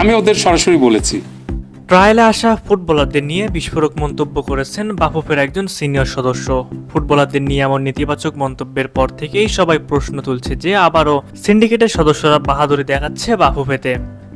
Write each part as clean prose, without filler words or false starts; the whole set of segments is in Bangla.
আমি ওদের সরাসরি বলেছি। ট্রায়ালে আসা ফুটবলারদের নিয়ে বিস্ফোরক মন্তব্য করেছেন বাফুফের একজন সিনিয়র সদস্য। ফুটবলারদের নিয়ে এমন নেতিবাচক মন্তব্যের পর থেকেই সবাই প্রশ্ন তুলছে যে আবারও সিন্ডিকেটের সদস্যরা বাহাদুরি দেখাচ্ছে বাফুফেতে।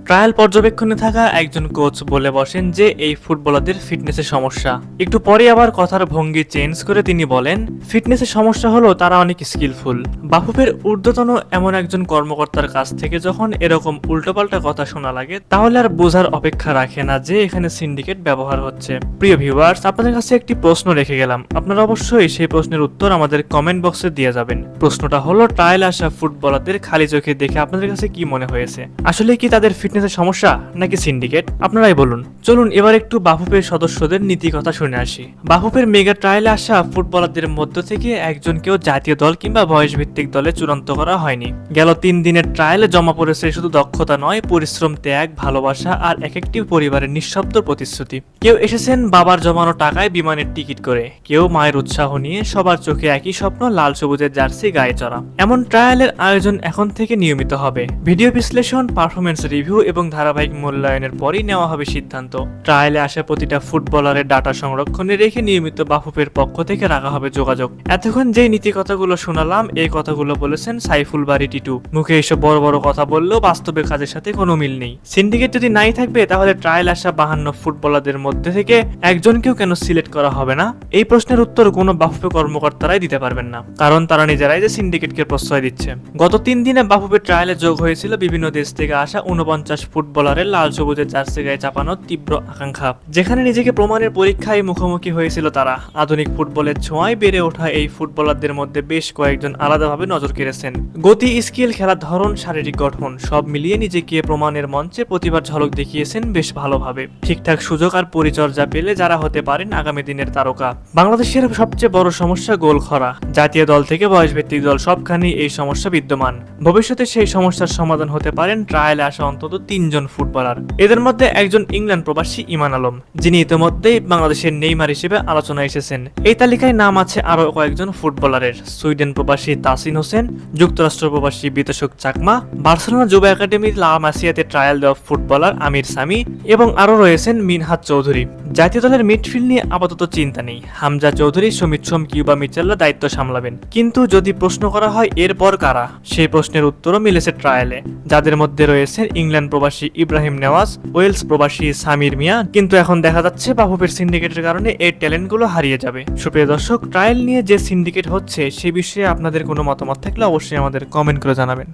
ট্রায়াল পর্যবেক্ষণে থাকা একজন কোচ বলে বসেন যে এই ফুটবলারদের ফিটনেসের সমস্যা। একটু পরে আবার কথার ভঙ্গি চেঞ্জ করে তিনি বলেন, ফিটনেসের সমস্যা হলো তারা অনেক স্কিলফুল। বাফুফের ঊর্ধ্বতন এমন একজন কর্মকর্তার কাছ থেকে যখন এরকম উল্টোপাল্টা কথা শোনা লাগে, তাহলে আর বোঝার অপেক্ষা রাখে না যে এখানে সিন্ডিকেট ব্যবহার হচ্ছে। প্রিয় ভিউয়ার্স, আপনাদের কাছে একটি প্রশ্ন রেখে গেলাম, আপনারা অবশ্যই সেই প্রশ্নের উত্তর আমাদের কমেন্ট বক্সে দিয়ে যাবেন। প্রশ্নটা হলো, ট্রায়ালে আসা ফুটবলারদের খালি চোখে দেখে আপনাদের কাছে কি মনে হয়েছে? আসলে কি তাদের ফিটনেসের সমস্যা নাকি সিন্ডিকেট? আপনারাই বলুন। চলুন এবার একটু বাফুফের সদস্যদের নীতি কথা শুনে আসি। বাফুফের মেগা ট্রায়ালে আসা ফুটবলারদের মধ্য থেকে একজনকেও জাতীয় দল কিংবা বয়সভিত্তিক দলে চূড়ান্ত করা হয়নি। গেল 3 দিনের ট্রায়ালে জমা পড়েছে শুধু দক্ষতা নয়, পরিশ্রম, ত্যাগ, ভালোবাসা আর এক একটি পরিবারের নিঃশব্দ প্রতিশ্রুতি। কেউ এসেছেন বাবার জমানো টাকায় বিমানের টিকিট করে, কেউ মায়ের উৎসাহ নিয়ে, সবার চোখে একই স্বপ্ন, লাল সবুজের জার্সি গায়ে চড়া। এমন ট্রায়ালের আয়োজন এখন থেকে নিয়মিত হবে। ভিডিও বিশ্লেষণ, পারফরমেন্স রিভিউ এবং ধারাবাহিক মূল্যায়নের পরই নেওয়া হবে সিদ্ধান্ত। ট্রায়ালে আসা প্রতিটা ফুটবলারের ডাটা সংরক্ষণে রেখে নিয়মিত বাফুফের পক্ষ থেকে রাখা হবে যোগাযোগ। এতক্ষণ যে নীতি কথাগুলো শোনালাম, এই কথাগুলো বলেছেন সাইফুল বারী টিটু। মুখে এসব বড় বড় কথা বললেও বাস্তবে কাজের সাথে কোনো মিল নেই। সিন্ডিকেট যদি নাই থাকবে, তাহলে ট্রায়াল আসা 52 ফুটবলারদের মধ্যে থেকে একজনকেও কেন সিলেক্ট করা হবে না? এই প্রশ্নের উত্তর কোনো বাফুফে কর্মকর্তারাই দিতে পারবেন না, কারণ তারা নিজেরাই যে সিন্ডিকেটকে প্রশ্রয় দিচ্ছে। গত 3 দিনে বাফুফের ট্রায়ালে যোগ হয়েছিল বিভিন্ন দেশ থেকে আসা 49 ফুটবলারের লাল সবুজের জার্সি গায়ে চাপানোর তীব্র আকাঙ্ক্ষা, যেখানে নিজেকে প্রমাণের পরীক্ষায় মুখোমুখি হয়েছিল তারা। আধুনিক ফুটবলের ছোঁয়ায় বেড়ে ওঠা এই ফুটবলারদের মধ্যে বেশ কয়েকজন আলাদাভাবে নজর কেড়েছেন। গতি, স্কিল, খেলার ধরন, শারীরিক গঠন সব মিলিয়ে নিজেকে প্রমাণের মঞ্চে প্রতিভার ঝলক দেখিয়েছেন বেশ ভালোভাবে। ঠিকঠাক সুযোগ আর পরিচর্যা পেলে যারা হতে পারেন আগামী দিনের তারকা। বাংলাদেশের সবচেয়ে বড় সমস্যা গোল খরা। জাতীয় দল থেকে বয়সভিত্তিক দল সবখানেই এই সমস্যা বিদ্যমান। ভবিষ্যতে সেই সমস্যার সমাধান হতে পারেন ট্রায়ালে আসা অন্তত 3 জন ফুটবলার। এদের মধ্যে একজন ইংল্যান্ড প্রবাসী ইমান আলম, যিনি ইতিমধ্যেই বাংলাদেশের নেইমার হিসেবে আলোচনায় এসেছেন। এই তালিকায় নাম আছে আরো কয়েকজন ফুটবলারের। সুইডেন প্রবাসী তাসিন হোসেন, যুক্তরাষ্ট্র প্রবাসী বিতোষক চাকমা, বার্সেলোনা যুব একাডেমির লা মাসিয়াতে ট্রায়াল দেওয়া ফুটবলার আমির সামি এবং আরো রয়েছেন মিনহাজ চৌধুরী। জাতীয় দলের মিডফিল্ড নিয়ে আপাতত চিন্তা নেই। হামজা চৌধুরী, সুমিত সোম, কিউবা মিচেলরা দায়িত্ব সামলাবেন। কিন্তু যদি প্রশ্ন করা হয় এরপর কারা, সেই প্রশ্নের উত্তরও মিলেছে ট্রায়ালে, যাদের মধ্যে রয়েছে ইংল্যান্ড প্রবাসী ইব্রাহিম নেওয়াজ, ওয়েলস প্রবাসী সামির মিয়া। কিন্তু এখন দেখা যাচ্ছে বাফুফের সিন্ডিকেটের কারণে এই ট্যালেন্টগুলো হারিয়ে যাবে। সুপ্রিয় দর্শক, ট্রায়াল নিয়ে যে সিন্ডিকেট হচ্ছে সে বিষয়ে আপনাদের কোনো মতামত থাকলে অবশ্যই আমাদের কমেন্ট করে জানাবেন।